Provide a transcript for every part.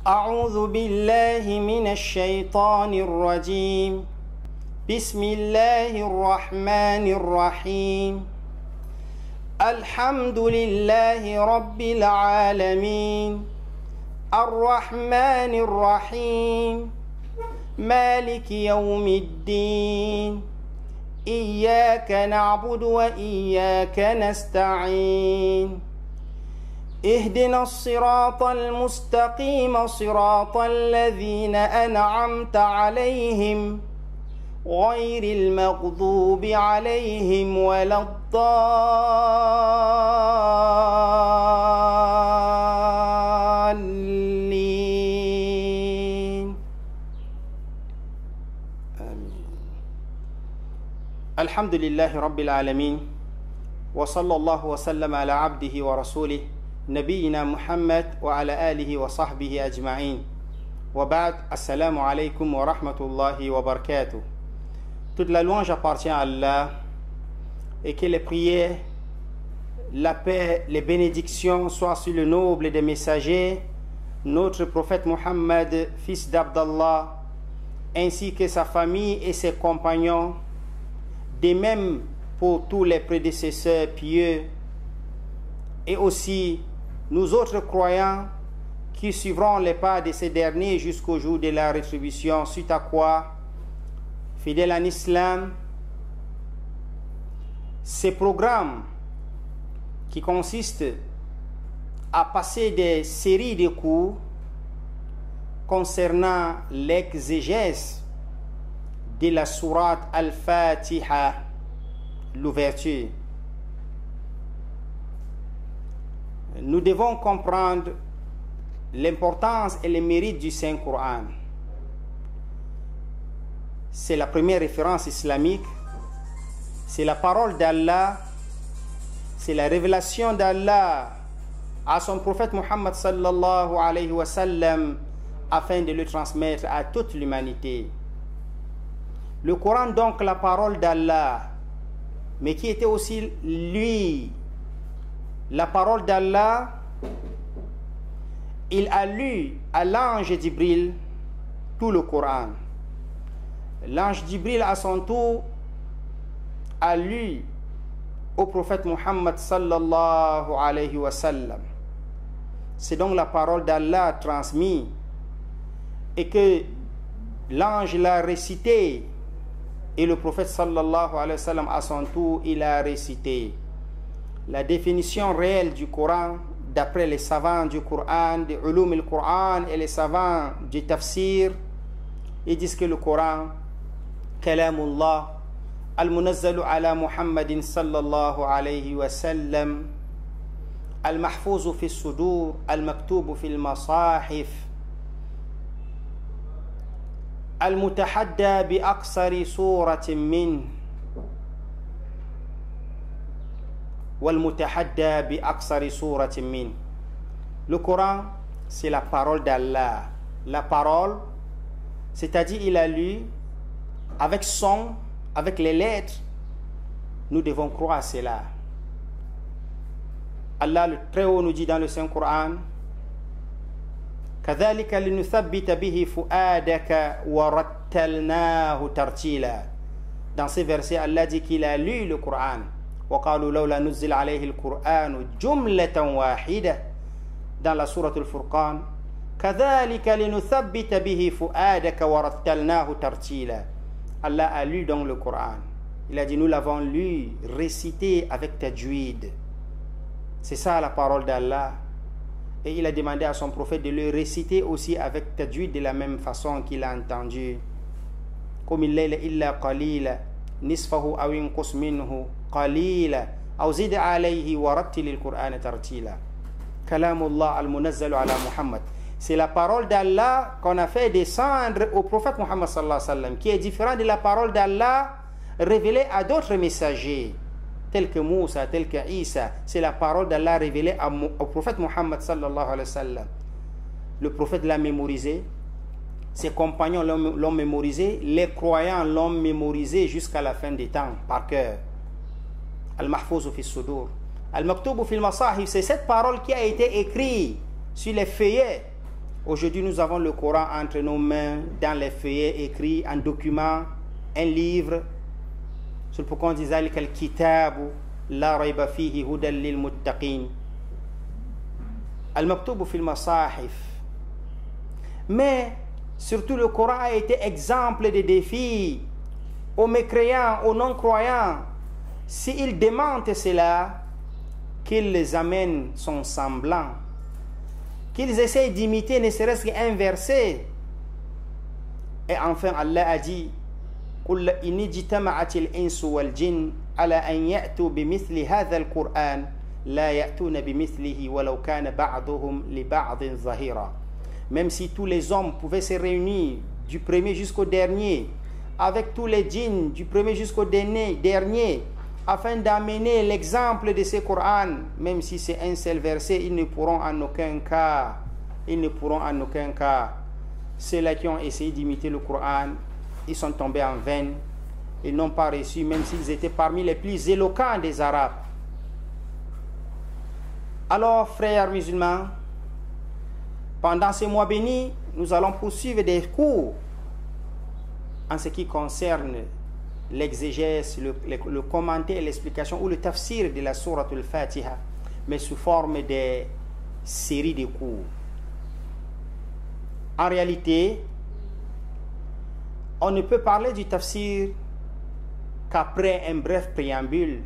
أعوذ بالله من الشيطان الرجيم. بسم الله الرحمن الرحيم. الحمد لله رب العالمين الرحمن الرحيم مالك يوم الدين إياك نعبد وإياك نستعين اهدنا الصراط المستقيم صراط الذين أنعمت عليهم غير المغضوب عليهم ولا الضالين آمين. الحمد لله رب العالمين وصلى الله وسلم على عبده ورسوله نبينا محمد وعلى آله وصحبه أجمعين وبعد السلام عليكم ورحمة الله وبركاته. Toute la louange appartient à Allah et que les prières, la paix, les bénédictions soient sur le noble des messagers, notre prophète Muhammad, fils d'Abdallah, ainsi que sa famille et ses compagnons, de même pour tous les prédécesseurs pieux, et aussi nous autres croyants qui suivront les pas de ces derniers jusqu'au jour de la rétribution, suite à quoi, fidèles en islam, ces programmes qui consistent à passer des séries de cours concernant l'exégèse de la sourate Al-Fatiha, l'ouverture. Nous devons comprendre l'importance et les mérites du Saint-Coran. C'est la première référence islamique, c'est la parole d'Allah, c'est la révélation d'Allah à son prophète Muhammad sallallahu alayhi wa sallam afin de le transmettre à toute l'humanité. Le Coran, donc, la parole d'Allah, mais qui était aussi lui, la parole d'Allah. Il a lu à l'ange Jibril tout le Coran. L'ange Jibril à son tour a lu au prophète Muhammad sallallahu alayhi wa sallam. C'est donc la parole d'Allah transmise et que l'ange l'a récité et le prophète sallallahu alayhi wa sallam à son tour il a récité. La définition réelle du Coran d'après les savants du Coran, de Ulum al-Quran et les savants du Tafsir, ils disent que le Coran, Kalamullah, al-Munazzalu ala Muhammadin sallallahu alayhi wa sallam, al-Mahfouzu fi sudur, al-Maktubu fi al-Masahif, al-Mutahadda bi aqsari suratin min, le Coran, c'est la parole d'Allah. La parole, c'est-à-dire il a lu avec son, avec les lettres. Nous devons croire à cela. Allah le Très-Haut nous dit dans le Saint-Coran, كَذَلِكَ لِنُثَبِّتَ بِهِ فُؤَادَكَ وَرَتَّلْنَاهُ تَرْتِيلًا. Dans ces versets, Allah dit qu'il a lu le Coran. وقالوا لولا نزل عليه القرآن جملة واحدة dans la sourate Al-Furqan كذلك لنثبت به فؤادك ورتلناه ترتيلا. Allah a lu donc le Coran. Il a dit nous l'avons lu, récité avec tajwid. C'est ça la parole d'Allah. Et il a demandé à son prophète de le réciter aussi avec tajwid de la même façon qu'il a entendu. قم الليل إلا قليلا نصفه أو ينقص منه قليلا أو زد عليه ورتل القرآن ترتيلا. كلام الله المنزل على محمد. C'est la parole d'Allah qu'on a fait descendre au prophète Muhammad sallallahu alayhi wa sallam, qui est différent de la parole d'Allah révélée à d'autres messagers tels que Moussa, tels que Isa. C'est la parole d'Allah révélée au prophète Muhammad sallallahu alayhi wa sallam. Le prophète l'a mémorisé, ses compagnons l'ont mémorisé, les croyants l'ont mémorisé jusqu'à la fin des temps par cœur. Al-Mahfouzu fi sudur. Al-Maktubu fi al-Masahif, c'est cette parole qui a été écrite sur les feuillets Aujourd'hui, nous avons le Coran entre nos mains, dans les feuillets écrits, en document, un livre. C'est pourquoi on dit ذلك الكتاب لا ريب فيه هدى للمتقين المكتوب في المصاحف. Mais surtout le Coran a été exemple de défi aux mécréants, aux non-croyants. S'ils démentent cela, qu'ils les amènent son semblant, qu'ils essayent d'imiter ne serait-ce qu'un verset. Et enfin Allah a dit قل إن اجتمعت الإنس والجن على أن يأتوا بمثل هذا القرآن لا يأتون بمثله ولو كان بعضهم لبعض ظهيرا. Même si tous les hommes pouvaient se réunir du premier jusqu'au dernier, avec tous les djinns du premier jusqu'au dernier, afin d'amener l'exemple de ce Coran, même si c'est un seul verset, ils ne pourront en aucun cas, ceux-là qui ont essayé d'imiter le Coran, ils sont tombés en vain, ils n'ont pas reçu, même s'ils étaient parmi les plus éloquents des Arabes. Alors, frères musulmans, pendant ce mois béni, nous allons poursuivre des cours en ce qui concerne l'exégèse, le commentaire, l'explication ou le tafsir de la sourate al-Fatiha, mais sous forme de séries de cours. En réalité, on ne peut parler du tafsir qu'après un bref préambule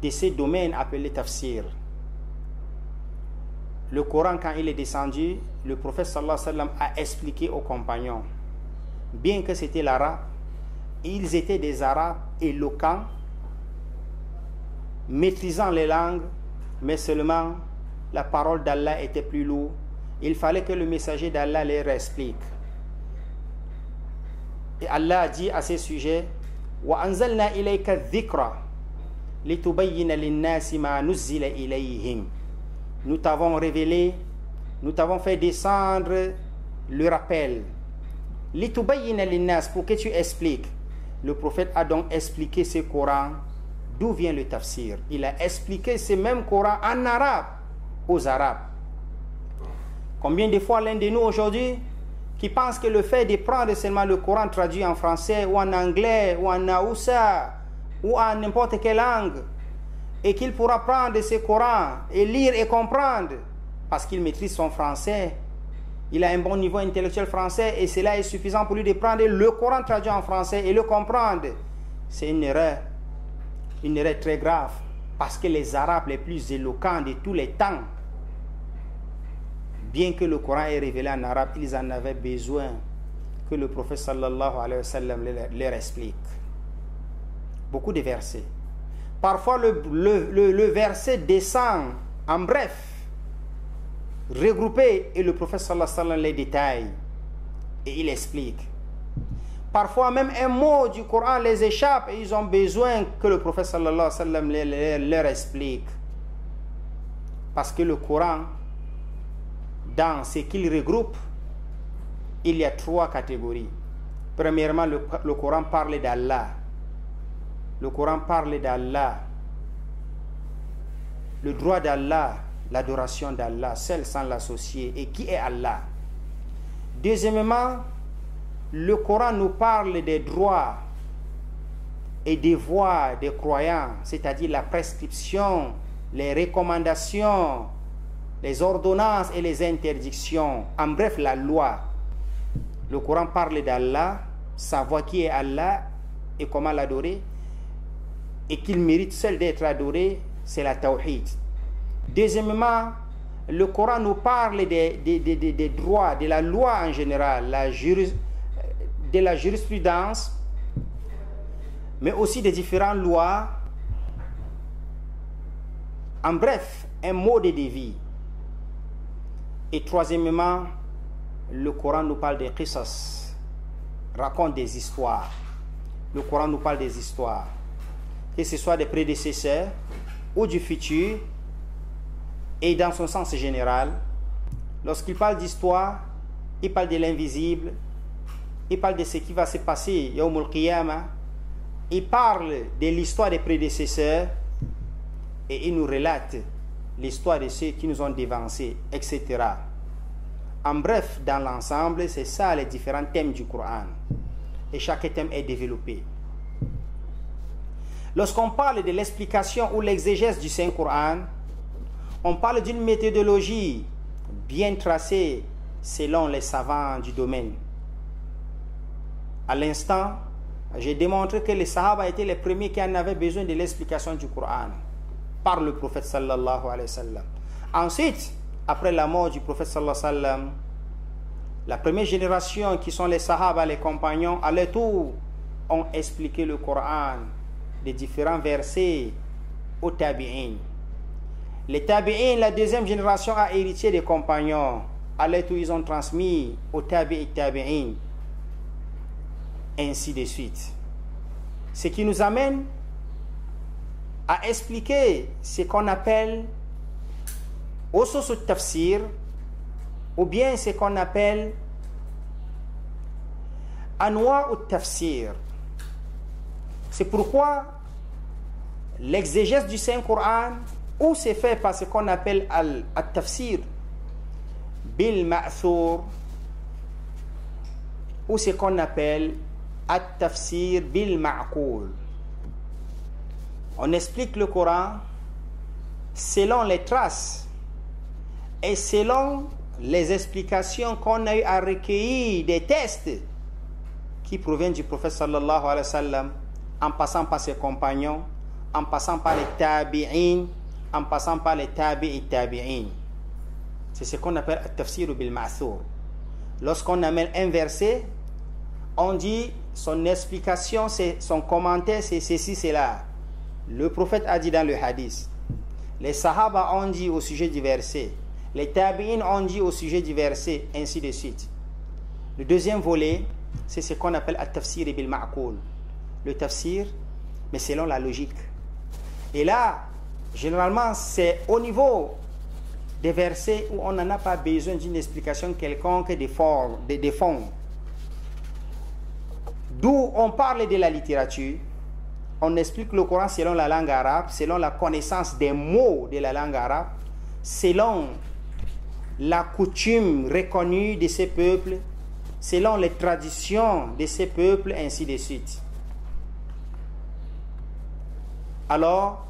de ce domaine appelé tafsir. Le Coran, quand il est descendu, le prophète sallallahu alayhi wa sallam a expliqué aux compagnons, bien que c'était l'arabe, ils étaient des arabes éloquents, maîtrisant les langues, mais seulement la parole d'Allah était plus lourde. Il fallait que le messager d'Allah leur explique. Et Allah a dit à ce sujet, وَأَنزَلْنَا إِلَيْكَ الذِّكْرَ لِتُبَيِّنَ لِلنَّاسِ مَا نُزِّلَ إِلَيْهِمْ. Nous t'avons révélé, nous t'avons fait descendre le rappel. لِتُبَيِّنَ لِلنَّاسِ, pour que tu expliques. Le prophète a donc expliqué ce Coran, d'où vient le tafsir. Il a expliqué ce même Coran en arabe aux Arabes. Combien de fois l'un de nous aujourd'hui qui pense que le fait de prendre seulement le Coran traduit en français ou en anglais ou en haoussa ou en n'importe quelle langue et qu'il pourra prendre ce Coran et lire et comprendre parce qu'il maîtrise son français, il a un bon niveau intellectuel français et cela est suffisant pour lui de prendre le Coran traduit en français et le comprendre, c'est une erreur très grave, parce que les Arabes les plus éloquents de tous les temps, bien que le Coran est révélé en arabe, ils en avaient besoin que le prophète sallallahu alayhi wa sallam leur explique. Beaucoup de versets. Parfois le verset descend en bref, regroupé, et le prophète sallallahu alayhi wa sallam les détaille et il explique. Parfois même un mot du Coran les échappe et ils ont besoin que le prophète sallallahu alayhi wa sallam leur explique. Parce que le Coran, dans ce qu'il regroupe, il y a trois catégories. Premièrement, le Coran parle d'Allah. Le Coran parle d'Allah. Le droit d'Allah, l'adoration d'Allah, seul sans l'associer. Et qui est Allah? Deuxièmement, le Coran nous parle des droits et des voies des croyants, c'est-à-dire la prescription, les recommandations, les ordonnances et les interdictions, en bref la loi. Le Coran parle d'Allah, savoir qui est Allah et comment l'adorer, et qu'il mérite seul d'être adoré, c'est la tawhid. Deuxièmement, le Coran nous parle des droits, de la loi en général, de la jurisprudence, mais aussi des différentes lois, en bref, un mode de vie. Et troisièmement, le Coran nous parle des qisas, raconte des histoires. Le Coran nous parle des histoires, que ce soit des prédécesseurs ou du futur, et dans son sens général. Lorsqu'il parle d'histoire, il parle de l'invisible, il parle de ce qui va se passer Yawm al-Qiyamah, il parle de l'histoire des prédécesseurs et il nous relate l'histoire de ceux qui nous ont dévancés, etc. En bref, dans l'ensemble, c'est ça les différents thèmes du Coran. Et chaque thème est développé. Lorsqu'on parle de l'explication ou l'exégèse du Saint-Coran, on parle d'une méthodologie bien tracée selon les savants du domaine. À l'instant, j'ai démontré que les Sahaba étaient les premiers qui en avaient besoin de l'explication du Coran par le prophète sallallahu alayhi wa sallam. Ensuite, après la mort du prophète sallallahu alayhi wa sallam, la première génération qui sont les Sahaba, les compagnons, à leur tour, ont expliqué le Coran, des différents versets aux tabi'in. Les tabi'in, la deuxième génération, a hérité des compagnons. À leur tour, ils ont transmis aux tabi'in. Ainsi de suite. Ce qui nous amène à expliquer ce qu'on appelle usus al-tafsir ou bien ce qu'on appelle anwa al-tafsir. C'est pourquoi l'exégèse du Saint-Coran ou c'est fait par ce qu'on appelle al-tafsir bil ma'thur ou ce qu'on appelle al-tafsir bil ma'qul. On explique le Coran selon les traces et selon les explications qu'on a eu à recueillir des textes qui proviennent du prophète sallallahu alayhi wa sallam, en passant par ses compagnons, en passant par les tabi'in, en passant par les tabi'in. C'est ce qu'on appelle al-tafsir bil ma'thur. Lorsqu'on amène un verset, on dit son explication, son commentaire, c'est ceci, c'est là. Le prophète a dit dans le hadith. Les sahaba ont dit au sujet du verset. Les tabi'in ont dit au sujet du verset, ainsi de suite. Le deuxième volet, c'est ce qu'on appelle al-tafsir bil ma'qul. Le tafsir, mais selon la logique. Et là, généralement, c'est au niveau des versets où on n'en a pas besoin d'une explication quelconque des fonds. D'où on parle de la littérature, on explique le Coran selon la langue arabe, selon la connaissance des mots de la langue arabe, selon la coutume reconnue de ces peuples, selon les traditions de ces peuples, ainsi de suite. Alors,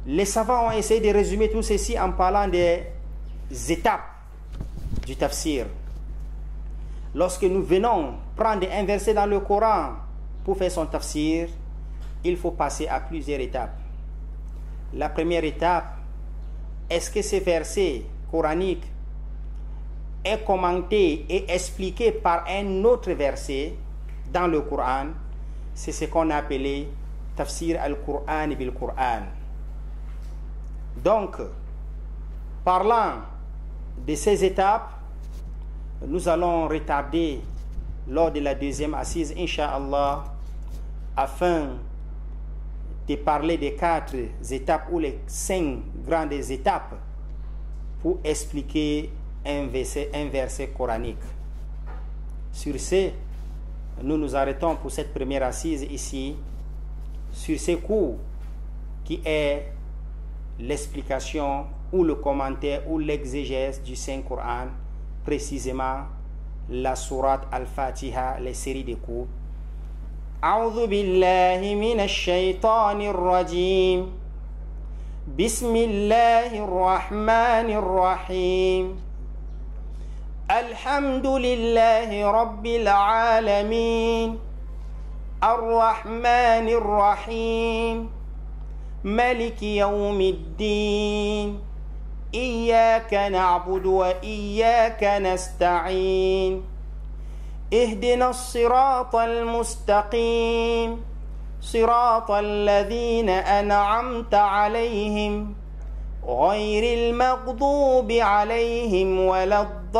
les savants ont essayé de résumer tout ceci en parlant des étapes du tafsir. Lorsque nous venons prendre un verset dans le Coran pour faire son tafsir, il faut passer à plusieurs étapes. La première étape, est-ce que ce verset coranique est commenté et expliqué par un autre verset dans le Coran? C'est ce qu'on a appelé tafsir al-Qur'an bil Qur'an. Donc, parlant de ces étapes, nous allons retarder lors de la deuxième assise, Inch'Allah, afin de parler des 4 étapes ou les 5 grandes étapes pour expliquer un verset coranique. Sur ce, nous nous arrêtons pour cette première assise ici, sur ce cours qui est l'explication ou le commentaire ou l'exégèse du Saint-Coran, précisément la sourate Al-Fatiha, les séries de cours. A'udhu billahi minash shaytanir rajim. Bismillahir rahmanir rahim. Alhamdulillahi rabbil alamin. Ar-rahmanir rahim. Maliki yawmiddin. إياك نعبد وإياك نستعين اهدنا الصراط المستقيم صراط الذين أنعمت عليهم غير المغضوب عليهم ولا الضالين